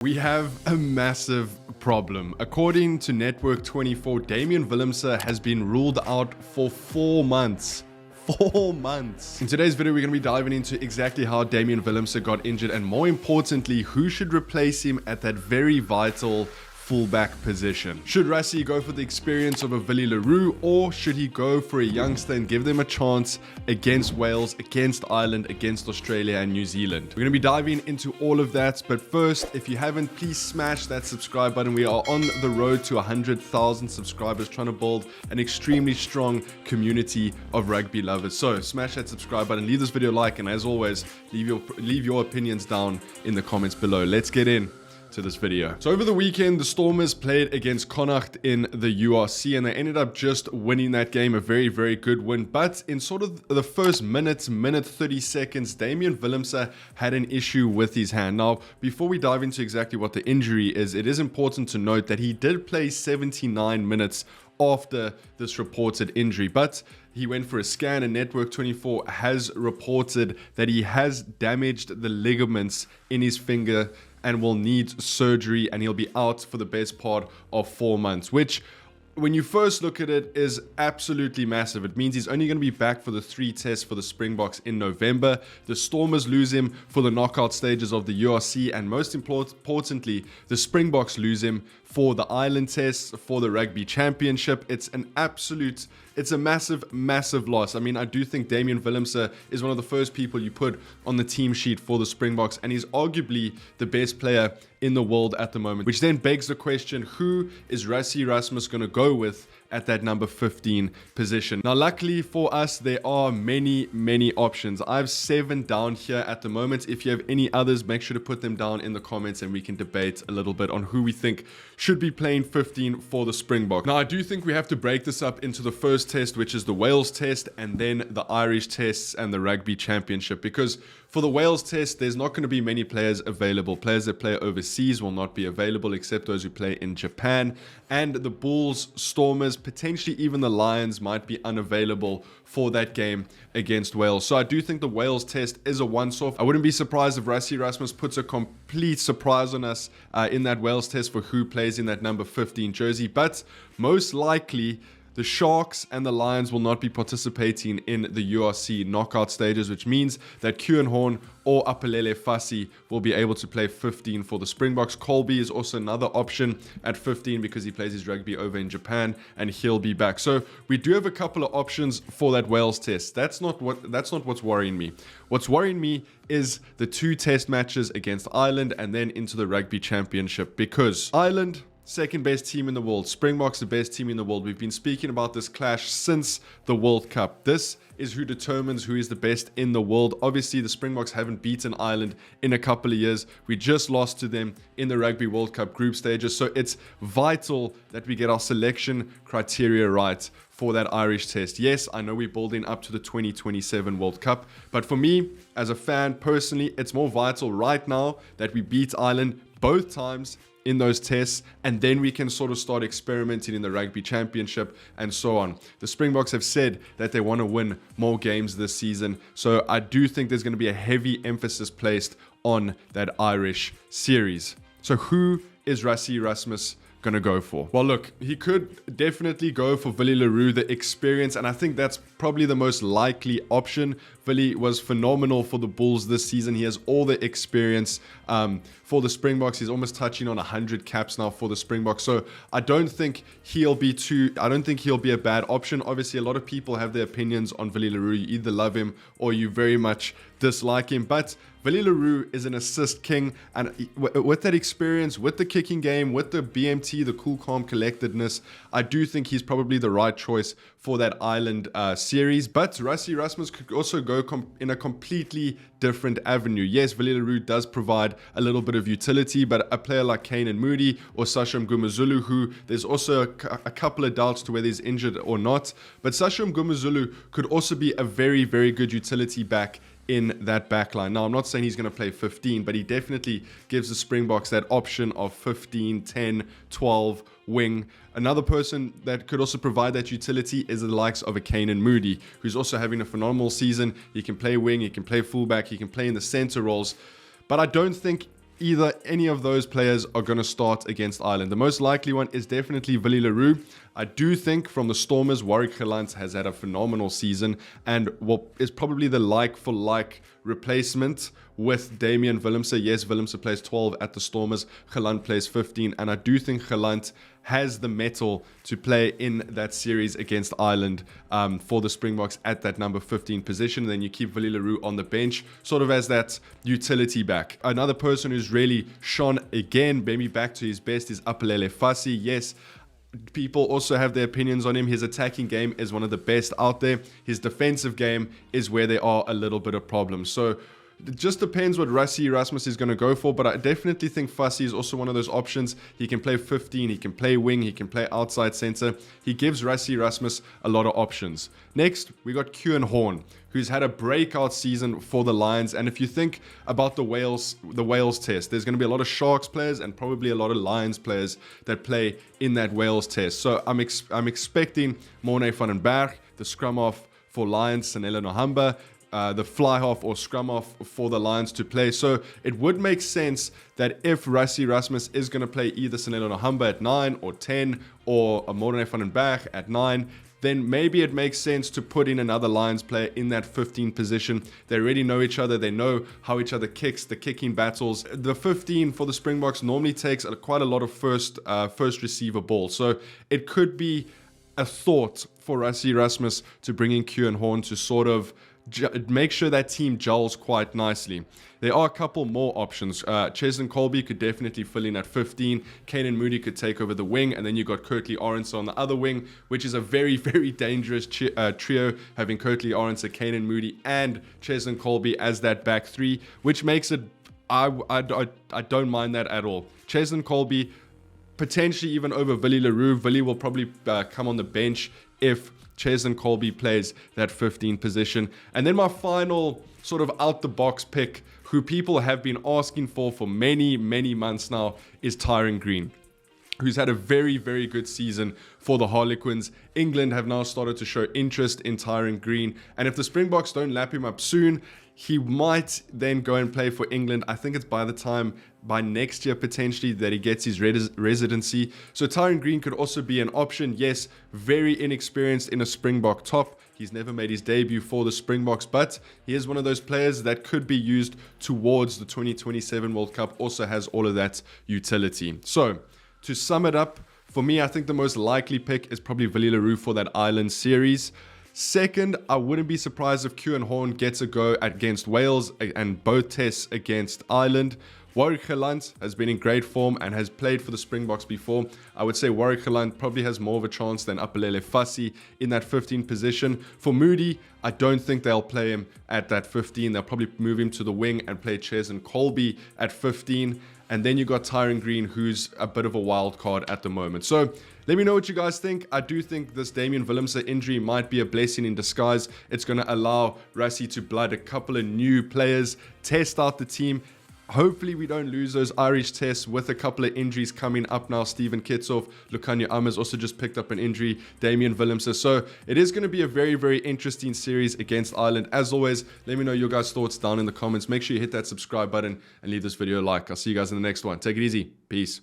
We have a massive problem. According to Network 24, Damian Willemse has been ruled out for 4 months. 4 months. In today's video, we're going to be diving into exactly how Damian Willemse got injured and more importantly, who should replace him at that very vital fullback position. Should Rassie go for the experience of a Willie Leroux, or should he go for a youngster and give them a chance against Wales, against Ireland, against Australia and New Zealand? We're going to be diving into all of that, but first, if you haven't, please smash that subscribe button. We are on the road to 100,000 subscribers, trying to build an extremely strong community of rugby lovers. So smash that subscribe button, leave this video a like, and as always, leave your opinions down in the comments below. Let's get in to this video. So over the weekend, the Stormers played against Connacht in the URC and they ended up just winning that game, a very, very good win. But in sort of the first minute 30 seconds, Damian Willemse had an issue with his hand. Now, before we dive into exactly what the injury is, it is important to note that he did play 79 minutes after this reported injury, but he went for a scan and Network 24 has reported that he has damaged the ligaments in his finger and will need surgery, and he'll be out for the best part of 4 months, which when you first look at it is absolutely massive. It means he's only going to be back for the 3 tests for the Springboks in November. The Stormers lose him for the knockout stages of the URC, and most importantly, the Springboks lose him for the Island tests, for the Rugby Championship. It's a massive loss. I mean, I do think Damian Willemse is one of the first people you put on the team sheet for the Springboks, and he's arguably the best player in the world at the moment, which then begs the question, who is Rassie Erasmus going to go with at that number 15 position? Now, luckily for us, there are many options. I have 7 down here at the moment. If you have any others, make sure to put them down in the comments and we can debate a little bit on who we think should be playing 15 for the Springboks. Now, I do think we have to break this up into the first test, which is the Wales test, and then the Irish tests and the Rugby Championship, because for the Wales test, there's not going to be many players available. Players that play overseas will not be available except those who play in Japan. And the Bulls, Stormers, potentially even the Lions might be unavailable for that game against Wales. So I do think the Wales test is a once-off. I wouldn't be surprised if Rassie Erasmus puts a complete surprise on us in that Wales test for who plays in that number 15 jersey. But most likely, the Sharks and the Lions will not be participating in the URC knockout stages, which means that Kieran Horn or Apelele Fassi will be able to play 15 for the Springboks. Colby is also another option at 15 because he plays his rugby over in Japan and he'll be back. So we do have a couple of options for that Wales test. That's not what's worrying me. What's worrying me is the 2 test matches against Ireland and then into the Rugby Championship, because Ireland, second best team in the world, Springboks the best team in the world. We've been speaking about this clash since the World Cup. This is who determines who is the best in the world. Obviously, the Springboks haven't beaten Ireland in a couple of years. We just lost to them in the Rugby World Cup group stages. So it's vital that we get our selection criteria right for that Irish test. Yes, I know we're building up to the 2027 World Cup, but for me, as a fan personally, it's more vital right now that we beat Ireland both times in those tests, and then we can sort of start experimenting in the Rugby Championship and so on. The Springboks have said that they want to win more games this season, so I do think there's going to be a heavy emphasis placed on that Irish series. So who is Rassie Erasmus going to go for? Well, look, he could definitely go for Willie Leroux, the experience, and I think that's probably the most likely option. Willie was phenomenal for the Bulls this season. He has all the experience for the Springboks. He's almost touching on 100 caps now for the Springboks. So I don't think he'll be a bad option. Obviously, a lot of people have their opinions on Willie Leroux. You either love him or you very much dislike him. But Willie Leroux is an assist king, and with that experience, with the kicking game, with the BMT, the cool, calm collectedness, I do think he's probably the right choice for that Ireland series. But Rassie Erasmus could also go in a completely different avenue. Yes, Willie Leroux does provide a little bit of utility, but a player like Kane Moody or Sasha Mgumazulu, who there's also a couple of doubts to whether he's injured or not, but Sasha Mgumazulu could also be a very, very good utility back in that backline. Now, I'm not saying he's going to play 15, but he definitely gives the Springboks that option of 15, 10, 12 wing. Another person that could also provide that utility is the likes of a Kane Moody, who's also having a phenomenal season. He can play wing, he can play fullback, he can play in the center roles. But I don't think either any of those players are going to start against Ireland. The most likely one is definitely Willie Leroux. I do think from the Stormers, Warwick Gelant has had a phenomenal season and what is probably the like-for-like replacement with Damian Willemse. Yes, Willemse plays 12 at the Stormers, Gelant plays 15, and I do think Gelant has the mettle to play in that series against Ireland for the Springboks at that number 15 position. Then you keep Willie Leroux on the bench, sort of as that utility back. Another person who's really shone again, maybe back to his best, is Apelele Fassi. Yes, people also have their opinions on him. His attacking game is one of the best out there. His defensive game is where there are a little bit of problems. So it just depends what Rassie Erasmus is going to go for, but I definitely think Fassi is also one of those options. He can play 15, he can play wing, he can play outside center. He gives Rassie Erasmus a lot of options. Next, we got Kieran Horn, who's had a breakout season for the Lions. And if you think about the Wales test, there's going to be a lot of Sharks players and probably a lot of Lions players that play in that Wales test. So I'm expecting Morne van den Berg, the scrum off for Lions, Sanela Nohamba, the fly half or scrum off for the Lions to play. So it would make sense that if Rassie Erasmus is going to play either Sanela Nohamba at 9 or 10 or a Morne van den Berg at 9, then maybe it makes sense to put in another Lions player in that 15 position. They already know each other. They know how each other kicks, the kicking battles. The 15 for the Springboks normally takes quite a lot of first receiver ball. So it could be a thought for Rassie Erasmus to bring in Kieran Horn to sort of make sure that team gels quite nicely. There are a couple more options. Cheslin Colby could definitely fill in at 15. Canan Moody could take over the wing. And then you got Kirtley Orense on the other wing, which is a very, very dangerous trio, having Kirtley Orense, Canan Moody, and Cheslin Colby as that back three, which makes it, I don't mind that at all. Cheslin Colby, potentially even over Willie Leroux. Willie will probably come on the bench if Cheslin Colby plays that 15 position. And then my final sort of out-the-box pick, who people have been asking for many, many months now, is Tyrone Green, who's had a very, very good season for the Harlequins. England have now started to show interest in Tyrone Green. And if the Springboks don't lap him up soon, he might then go and play for England. I think it's by next year potentially that he gets his residency. So Tyrone Green could also be an option. Yes, very inexperienced in a Springbok top. He's never made his debut for the Springboks, but he is one of those players that could be used towards the 2027 World Cup. Also has all of that utility. So to sum it up, for me, I think the most likely pick is probably Willie Leroux for that Ireland series. Second, I wouldn't be surprised if Kieran Horn gets a go against Wales and both tests against Ireland. Warwick Gelant has been in great form and has played for the Springboks before. I would say Warwick Gelant probably has more of a chance than Apelele Fassi in that 15 position. For Moody, I don't think they'll play him at that 15. They'll probably move him to the wing and play Cheslin Colby at 15. And then you got Tyrone Green, who's a bit of a wild card at the moment. So let me know what you guys think. I do think this Damian Willemse injury might be a blessing in disguise. It's going to allow Rassie to blood a couple of new players, test out the team. Hopefully we don't lose those Irish tests with a couple of injuries coming up now. Stephen Kitsoff, Lukhanyo Amers also just picked up an injury, Damian Willemse. So it is going to be a very, very interesting series against Ireland. As always, let me know your guys' thoughts down in the comments. Make sure you hit that subscribe button and leave this video a like. I'll see you guys in the next one. Take it easy. Peace.